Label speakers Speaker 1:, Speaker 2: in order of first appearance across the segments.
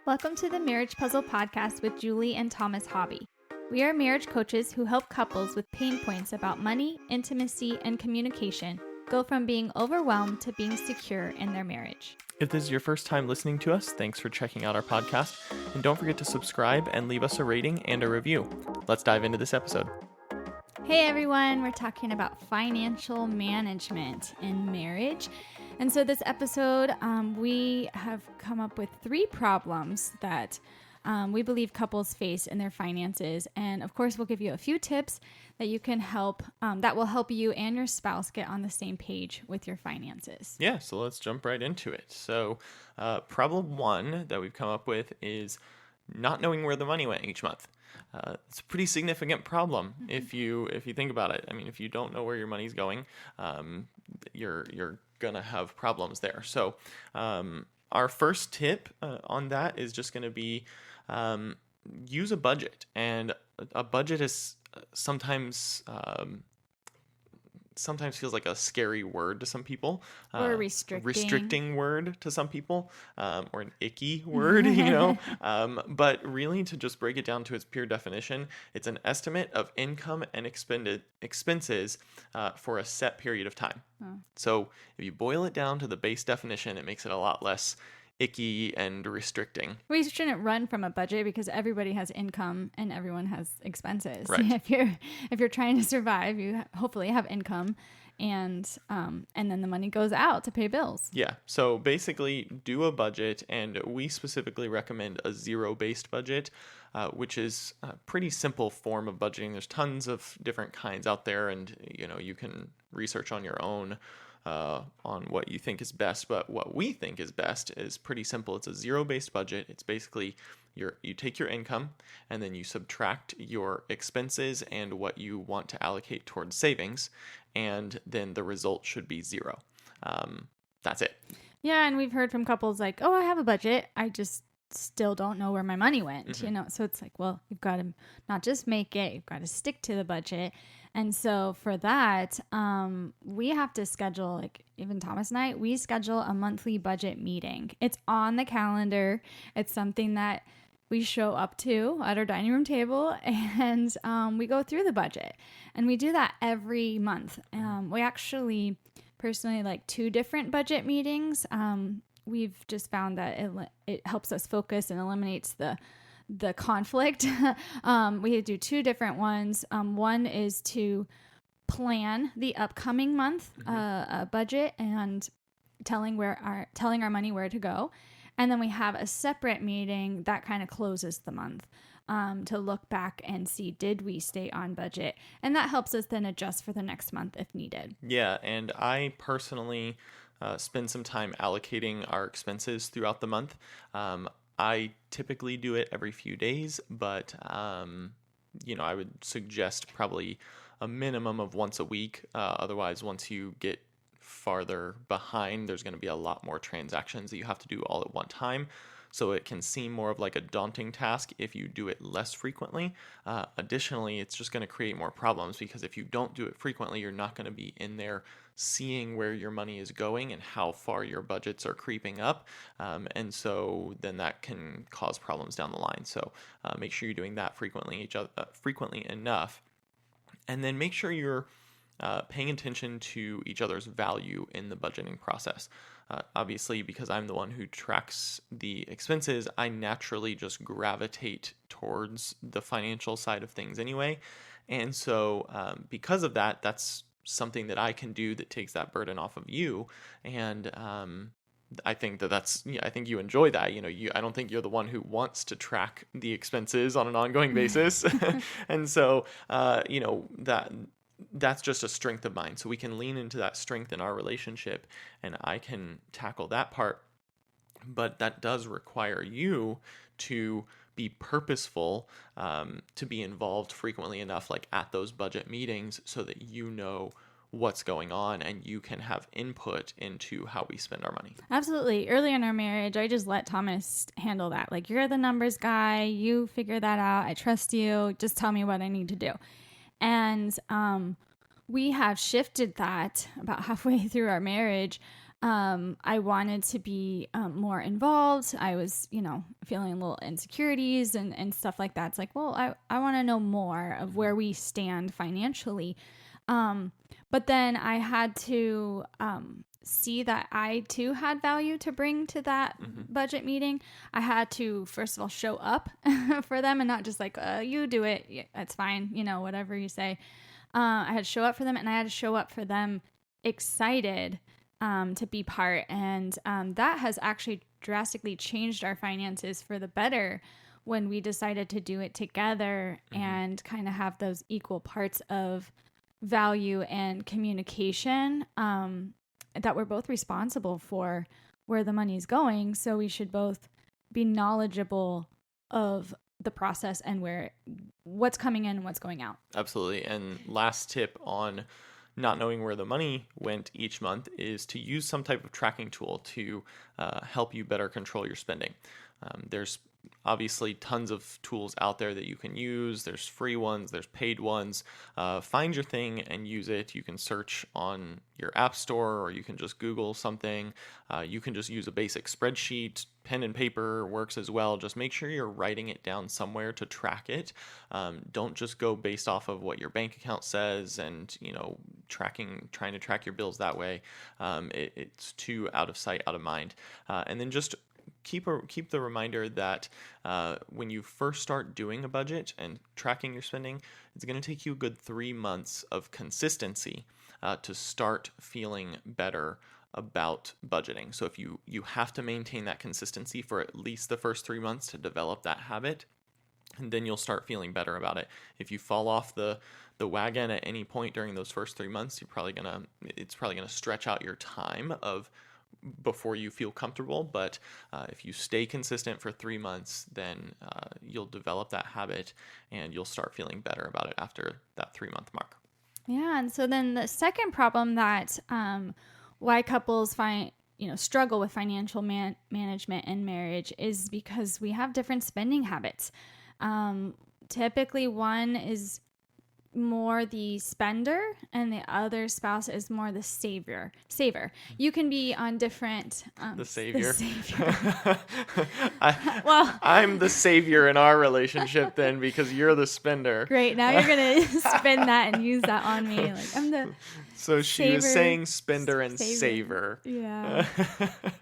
Speaker 1: Welcome to the Marriage Puzzle Podcast with Julie and Thomas Hobby. We are marriage coaches who help couples with pain points about money, intimacy, and communication go from being overwhelmed to being secure in their marriage.
Speaker 2: If this is your first time listening to us, thanks for checking out our podcast. And don't forget to subscribe and leave us a rating and a review. Let's dive into this episode.
Speaker 1: Hey everyone, we're talking about financial management in marriage. And so this episode, we have come up with 3 problems that we believe couples face in their finances. And of course, we'll give you a few tips that you can that will help you and your spouse get on the same page with your finances.
Speaker 2: Yeah, so let's jump right into it. So problem 1 that we've come up with is not knowing where the money went each month. It's a pretty significant problem if you think about it. I mean, if you don't know where your money's going, you're gonna have problems there. So our first tip on that is just gonna be use a budget. And a budget is sometimes feels like a scary word to some people,
Speaker 1: or a restricting
Speaker 2: word to some people, or an icky word, but really, to just break it down to its pure definition, it's an estimate of income and expenses for a set period of time. So if you boil it down to the base definition, it makes it a lot less icky and restricting.
Speaker 1: We shouldn't run from a budget because everybody has income and everyone has expenses.
Speaker 2: Right.
Speaker 1: If you're trying to survive, you hopefully have income, and then the money goes out to pay bills.
Speaker 2: Yeah. So basically, do a budget, and we specifically recommend a zero-based budget, which is a pretty simple form of budgeting. There's tons of different kinds out there, and you can research on your own on what you think is best, but what we think is best is pretty simple. It's a zero-based budget. It's basically you take your income and then you subtract your expenses and what you want to allocate towards savings, and then the result should be 0. That's it.
Speaker 1: Yeah, and we've heard from couples like, oh, I have a budget, I just still don't know where my money went.
Speaker 2: Mm-hmm.
Speaker 1: So it's like, well, you've got to not just make it, you've got to stick to the budget. And so for that, we have to schedule, like even Thomas and I, we schedule a monthly budget meeting. It's on the calendar. It's something that we show up to at our dining room table, and we go through the budget. And we do that every month. We actually personally like 2 different budget meetings. We've just found that it helps us focus and eliminates the conflict. We do 2 different ones. One is to plan the upcoming month budget and telling our money where to go. And then we have a separate meeting that kind of closes the month to look back and see, did we stay on budget? And that helps us then adjust for the next month if needed.
Speaker 2: Yeah, and I personally spend some time allocating our expenses throughout the month. I typically do it every few days, but I would suggest probably a minimum of once a week. Otherwise, once you get farther behind, there's going to be a lot more transactions that you have to do all at one time. So it can seem more of like a daunting task if you do it less frequently. Additionally, it's just going to create more problems, because if you don't do it frequently, you're not going to be in there seeing where your money is going and how far your budgets are creeping up. And so then that can cause problems down the line. So make sure you're doing that frequently enough. And then make sure you're paying attention to each other's value in the budgeting process. Obviously, because I'm the one who tracks the expenses, I naturally just gravitate towards the financial side of things anyway. And so because of that, that's something that I can do that takes that burden off of you. And I think I think you enjoy that. I don't think you're the one who wants to track the expenses on an ongoing basis. And so, that's just a strength of mine. So we can lean into that strength in our relationship, and I can tackle that part. But that does require you to be purposeful, to be involved frequently enough, like at those budget meetings, so that you know what's going on and you can have input into how we spend our money.
Speaker 1: Absolutely. Early in our marriage, I just let Thomas handle that. Like, you're the numbers guy. You figure that out. I trust you. Just tell me what I need to do. And we have shifted that about halfway through our marriage. I wanted to be more involved. I was, feeling a little insecurities and stuff like that. It's like, well, I want to know more of where we stand financially. But then I had to see that I too had value to bring to that budget meeting. I had to, first of all, show up for them and not just like, you do it. Yeah, that's fine. Whatever you say. I had to show up for them, and I had to show up for them excited to be part. And that has actually drastically changed our finances for the better when we decided to do it together and kind of have those equal parts of value and communication that we're both responsible for where the money's going. So we should both be knowledgeable of the process and what's coming in and what's going out.
Speaker 2: Absolutely. And last tip on not knowing where the money went each month is to use some type of tracking tool to help you better control your spending. There's obviously tons of tools out there that you can use. There's free ones, there's paid ones. Find your thing and use it. You can search on your app store, or you can just Google something. You can just use a basic spreadsheet. Pen and paper works as well. Just make sure you're writing it down somewhere to track it. Don't just go based off of what your bank account says and, trying to track your bills that way. It's too out of sight, out of mind. And then just keep the reminder that when you first start doing a budget and tracking your spending, it's going to take you a good 3 months of consistency to start feeling better about budgeting. So if you have to maintain that consistency for at least the first 3 months to develop that habit, and then you'll start feeling better about it. If you fall off the wagon at any point during those first 3 months, it's probably gonna stretch out your time of before you feel comfortable. But if you stay consistent for 3 months, then you'll develop that habit and you'll start feeling better about it after that 3-month mark.
Speaker 1: Yeah. And so then the second problem that why couples struggle with financial management in marriage is because we have different spending habits. Typically one is more the spender and the other spouse is more the saver. You can be on different
Speaker 2: the savior.
Speaker 1: Well,
Speaker 2: I'm the savior in our relationship then, because you're the spender.
Speaker 1: Great. Now you're gonna spin that and use that on me. Like I'm the
Speaker 2: So she was saying spender and saver.
Speaker 1: Yeah.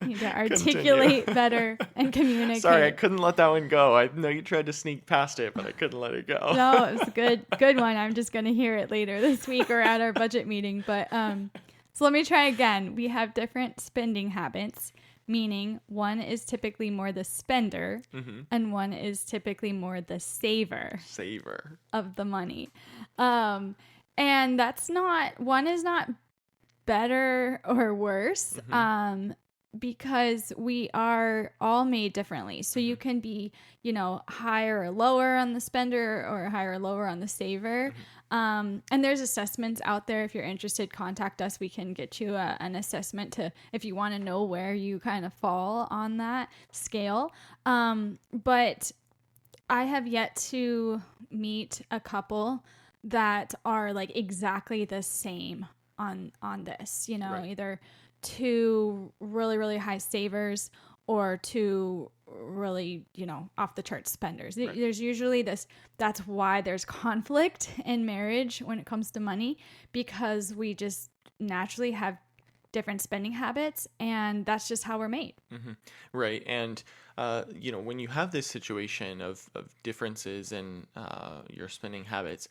Speaker 1: You need to articulate better and communicate.
Speaker 2: Sorry, I couldn't let that one go. I know you tried to sneak past it, but I couldn't let it go.
Speaker 1: No, it was a good one. I'm just going to hear it later this week or at our budget meeting. But so let me try again. We have different spending habits, meaning one is typically more the spender and one is typically more the saver of the money. And one is not better or worse. Because we are all made differently. So you can be, higher or lower on the spender or higher or lower on the saver. And there's assessments out there. If you're interested, contact us. We can get you an assessment if you want to know where you kind of fall on that scale. But I have yet to meet a couple that are like exactly the same on this, right. Either two really, really high savers or two really, off the chart spenders. Right. There's usually that's why there's conflict in marriage when it comes to money, because we just naturally have different spending habits, and that's just how we're made.
Speaker 2: Right. And, when you have this situation of differences in your spending habits,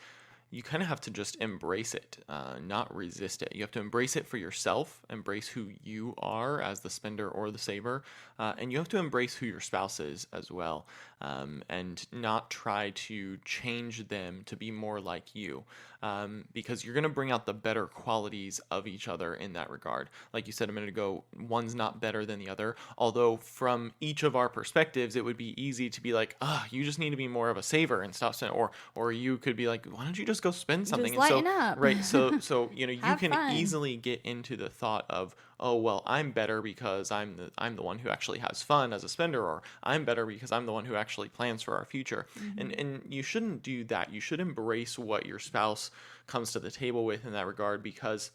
Speaker 2: you kind of have to just embrace it, not resist it. You have to embrace it for yourself, embrace who you are as the spender or the saver, and you have to embrace who your spouse is as well, and not try to change them to be more like you, because you're going to bring out the better qualities of each other in that regard. Like you said a minute ago, one's not better than the other, although from each of our perspectives, it would be easy to be like, you just need to be more of a saver and stop spending, or you could be like, why don't you just go spend something?
Speaker 1: Just lighten up.
Speaker 2: Right. So you can
Speaker 1: fun.
Speaker 2: Easily get into the thought of, oh, well, I'm better because I'm the one who actually has fun as a spender, or I'm better because I'm the one who actually plans for our future. And you shouldn't do that. You should embrace what your spouse comes to the table with in that regard, because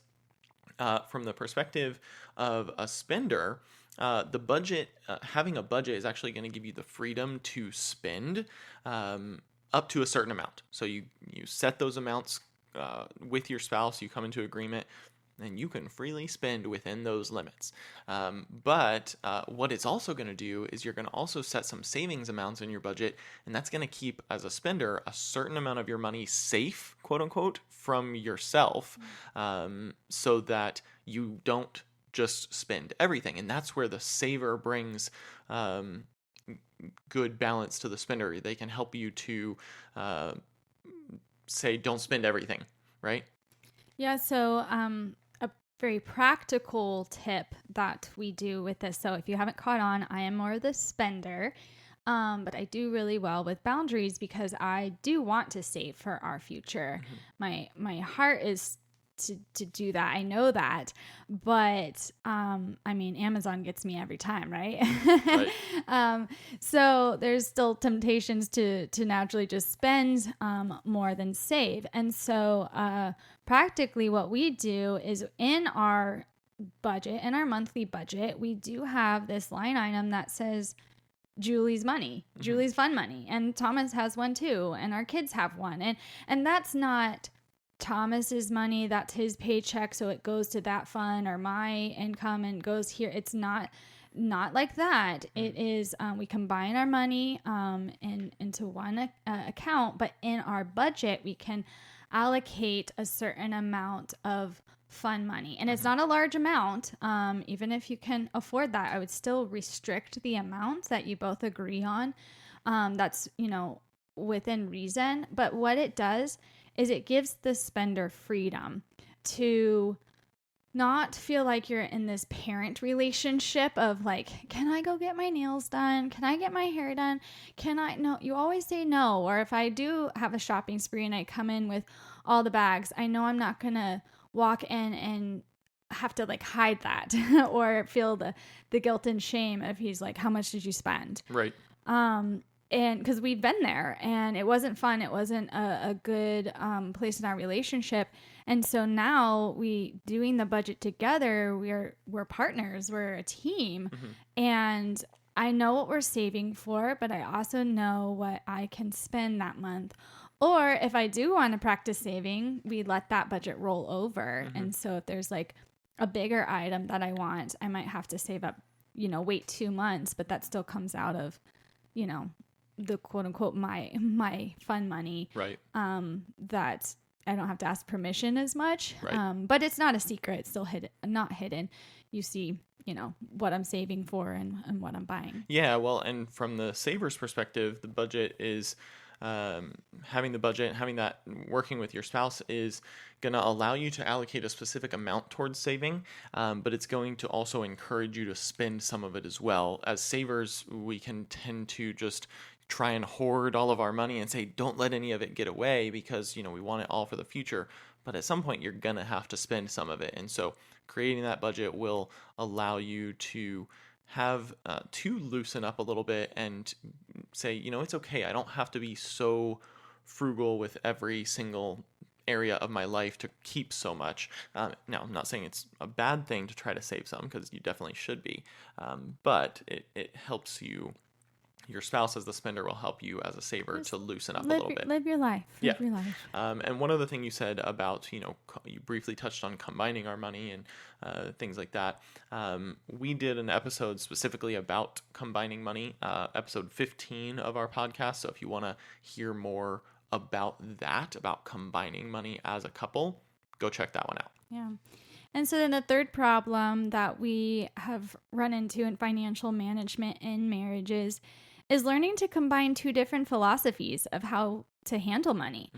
Speaker 2: from the perspective of a spender, the budget, having a budget is actually going to give you the freedom to spend up to a certain amount. So you set those amounts with your spouse, you come into agreement, and you can freely spend within those limits. But what it's also going to do is you're going to also set some savings amounts in your budget, and that's going to keep, as a spender, a certain amount of your money safe, quote unquote, from yourself, so that you don't just spend everything. And that's where the saver brings good balance to the spender. They can help you to say, don't spend everything, right?
Speaker 1: Yeah, so a very practical tip that we do with this. So if you haven't caught on, I am more the spender, but I do really well with boundaries because I do want to save for our future. My heart is to do that. I know that, but I mean, Amazon gets me every time, right?
Speaker 2: Right.
Speaker 1: So there's still temptations to naturally just spend more than save. And so practically what we do is in our budget, in our monthly budget, we do have this line item that says Julie's money, Julie's fun money, and Thomas has one too, and our kids have one, and that's not Thomas's money, that's his paycheck, so it goes to that fund, or my income and goes here. It's not like that. It is we combine our money into one account, but in our budget we can allocate a certain amount of fun money, and it's not a large amount. Even if you can afford that, I would still restrict the amount that you both agree on. That's within reason. But what it does is it gives the spender freedom to not feel like you're in this parent relationship of like, can I go get my nails done? Can I get my hair done? No, you always say no. Or if I do have a shopping spree and I come in with all the bags, I know I'm not going to walk in and have to like hide that or feel the guilt and shame if he's like, how much did you spend?
Speaker 2: Right.
Speaker 1: And because we've been there and it wasn't fun. It wasn't a good place in our relationship. And so now doing the budget together, we're partners, we're a team. And I know what we're saving for, but I also know what I can spend that month. Or if I do want to practice saving, we let that budget roll over. And so if there's like a bigger item that I want, I might have to save up, wait 2 months, but that still comes out of, the quote unquote my fun money,
Speaker 2: right?
Speaker 1: That I don't have to ask permission as much,
Speaker 2: right.
Speaker 1: But it's not a secret. It's still not hidden. You see, what I'm saving for and what I'm buying.
Speaker 2: Yeah, well, and from the saver's perspective, the budget is having the budget, having that working with your spouse is going to allow you to allocate a specific amount towards saving, but it's going to also encourage you to spend some of it as well. As savers, we can tend to just try and hoard all of our money and say, don't let any of it get away because, we want it all for the future. But at some point, you're going to have to spend some of it. And so creating that budget will allow you to have to loosen up a little bit and say, it's okay. I don't have to be so frugal with every single area of my life to keep so much. Now, I'm not saying it's a bad thing to try to save some because you definitely should be. But it helps you. Your spouse as the spender will help you as a saver to loosen up a little bit.
Speaker 1: Live your life.
Speaker 2: Yeah.
Speaker 1: Live your life.
Speaker 2: And one other thing you said about, you briefly touched on combining our money and things like that. We did an episode specifically about combining money, episode 15 of our podcast. So if you want to hear more about that, about combining money as a couple, go check that one out.
Speaker 1: Yeah. And so then the third problem that we have run into in financial management in marriages is learning to combine two different philosophies of how to handle money.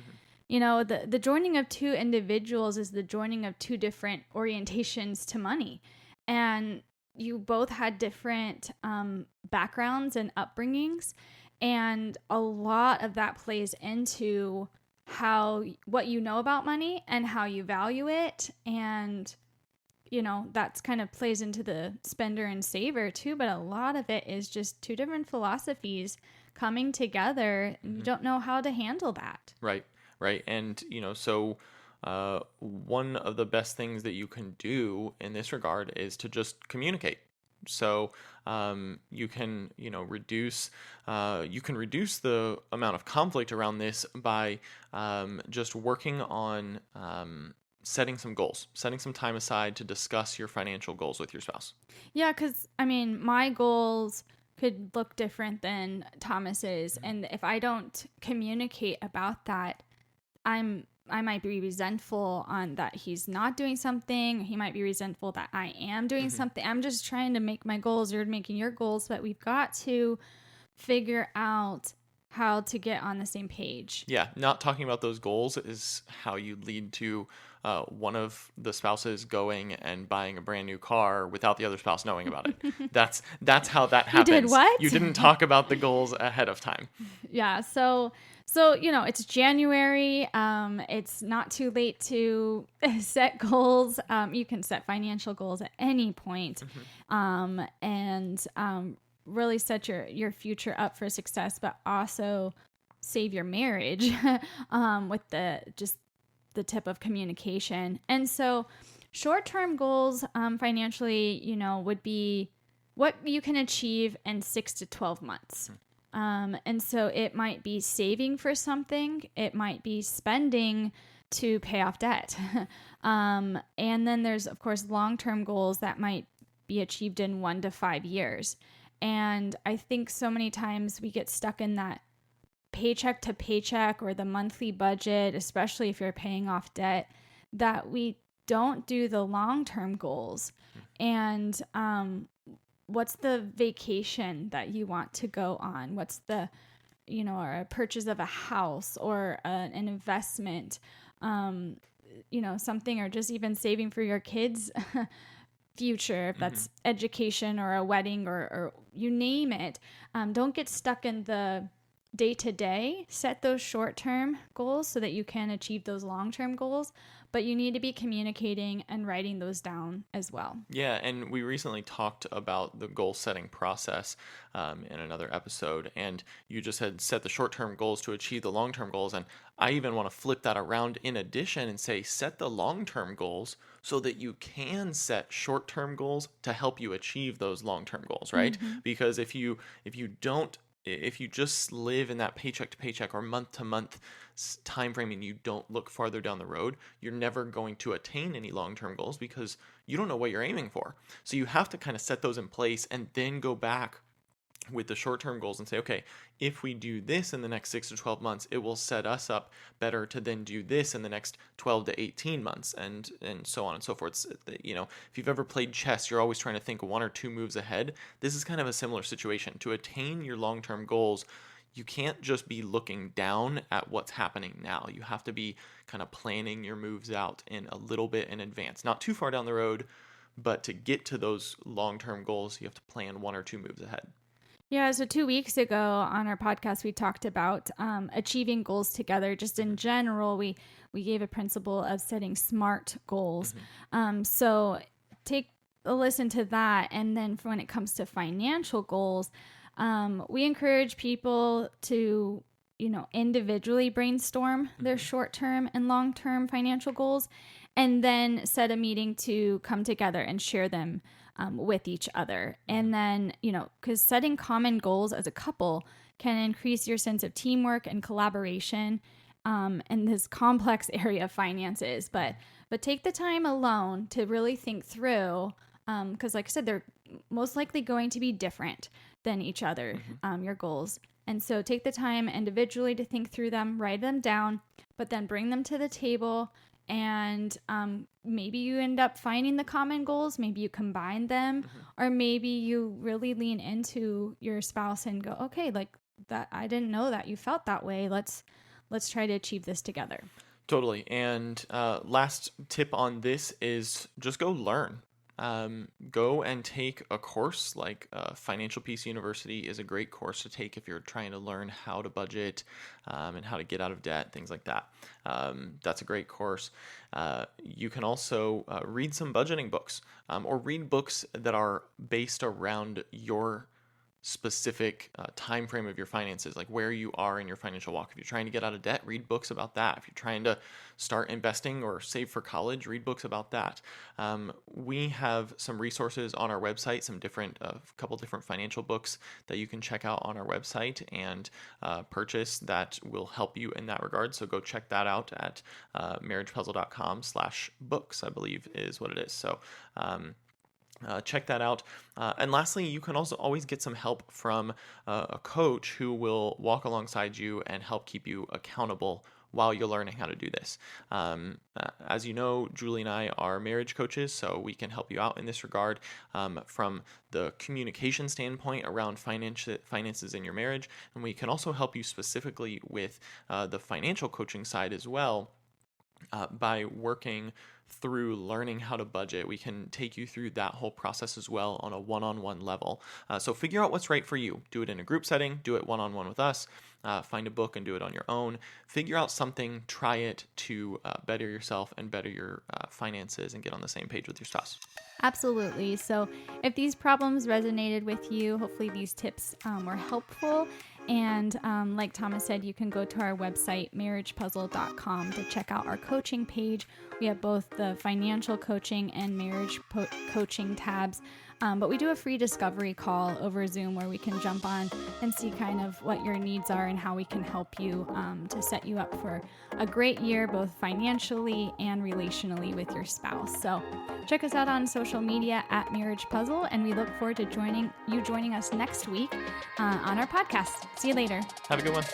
Speaker 1: The joining of two individuals is the joining of two different orientations to money. And you both had different backgrounds and upbringings. And a lot of that plays into what you know about money and how you value it. And that's kind of plays into the spender and saver too, but a lot of it is just two different philosophies coming together. You don't know how to handle that.
Speaker 2: Right. right? And, so one of the best things that you can do in this regard is to just communicate. So you can, reduce the amount of conflict around this by just working on setting some goals, setting some time aside to discuss your financial goals with your spouse.
Speaker 1: Yeah, because I mean, my goals could look different than Thomas's, and if I don't communicate about that, I might be resentful on that he's not doing something. He might be resentful that I am doing something. I'm just trying to make my goals. You're making your goals, but we've got to figure out how to get on the same page.
Speaker 2: Yeah, not talking about those goals is how you lead to one of the spouses going and buying a brand new car without the other spouse knowing about it. That's how that happens.
Speaker 1: You did what?
Speaker 2: You didn't talk about the goals ahead of time.
Speaker 1: Yeah, so it's January. It's not too late to set goals. You can set financial goals at any point, and really set your future up for success, but also save your marriage with the tip of communication. And so short-term goals financially, would be what you can achieve in 6 to 12 months. And so it might be saving for something. It might be spending to pay off debt. And then there's, of course, long-term goals that might be achieved in 1 to 5 years. And I think so many times we get stuck in that paycheck to paycheck or the monthly budget, especially if you're paying off debt, that we don't do the long-term goals. And what's the vacation that you want to go on? What's the, or a purchase of a house or an investment, something, or just even saving for your kids' future, if that's education or a wedding or you name it. Don't get stuck in the day-to-day. Set those short-term goals so that you can achieve those long-term goals, but you need to be communicating and writing those down as well.
Speaker 2: Yeah, and we recently talked about the goal setting process in another episode, and you just had set the short-term goals to achieve the long-term goals, and I even want to flip that around in addition and say set the long-term goals so that you can set short-term goals to help you achieve those long-term goals, right? Because if you just live in that paycheck to paycheck or month to month time frame and you don't look farther down the road, you're never going to attain any long-term goals because you don't know what you're aiming for. So you have to kind of set those in place and then go back with the short-term goals and say, okay, if we do this in the next 6 to 12 months, it will set us up better to then do this in the next 12 to 18 months and so on and so forth. If you've ever played chess, you're always trying to think 1 or 2 moves ahead. This is kind of a similar situation. To attain your long-term goals, you can't just be looking down at what's happening now. You have to be kind of planning your moves out in a little bit in advance. Not too far down the road, but to get to those long-term goals, you have to plan 1 or 2 moves ahead.
Speaker 1: Yeah, so 2 weeks ago on our podcast, we talked about achieving goals together. Just in general, we gave a principle of setting SMART goals. So take a listen to that. And then when it comes to financial goals, we encourage people to, individually brainstorm their short-term and long-term financial goals, and then set a meeting to come together and share them with each other. And then, because setting common goals as a couple can increase your sense of teamwork and collaboration in this complex area of finances. But take the time alone to really think through, because like I said, they're most likely going to be different than each other, your goals. And so take the time individually to think through them, write them down, but then bring them to the table. And maybe you end up finding the common goals. Maybe you combine them, or maybe you really lean into your spouse and go, okay, like that, I didn't know that you felt that way. Let's try to achieve this together.
Speaker 2: Totally. And last tip on this is just go learn. Go and take a course like Financial Peace University is a great course to take if you're trying to learn how to budget and how to get out of debt, things like that. That's a great course. You can also read some budgeting books or read books that are based around your specific time frame of your finances, like where you are in your financial walk. If you're trying to get out of debt, read books about that. If you're trying to start investing or save for college, read books about that. We have some resources on our website, some different, couple different financial books that you can check out on our website and purchase that will help you in that regard. So go check that out at marriagepuzzle.com/books, I believe is what it is. So check that out. And lastly, you can also always get some help from a coach who will walk alongside you and help keep you accountable while you're learning how to do this. As you know, Julie and I are marriage coaches, so we can help you out in this regard from the communication standpoint around finances in your marriage. And we can also help you specifically with the financial coaching side as well. By working through learning how to budget. We can take you through that whole process as well on a one-on-one level. So figure out what's right for you. Do it in a group setting, do it one-on-one with us, find a book and do it on your own. Figure out something, try it to better yourself and better your finances and get on the same page with your spouse.
Speaker 1: Absolutely. So if these problems resonated with you, hopefully these tips were helpful. And like Thomas said, you can go to our website, marriagepuzzle.com, to check out our coaching page. We have both the financial coaching and marriage coaching tabs. But we do a free discovery call over Zoom where we can jump on and see kind of what your needs are and how we can help you to set you up for a great year, both financially and relationally with your spouse. So check us out on social media at Marriage Puzzle, and we look forward to joining us next week on our podcast. See you later.
Speaker 2: Have a good one.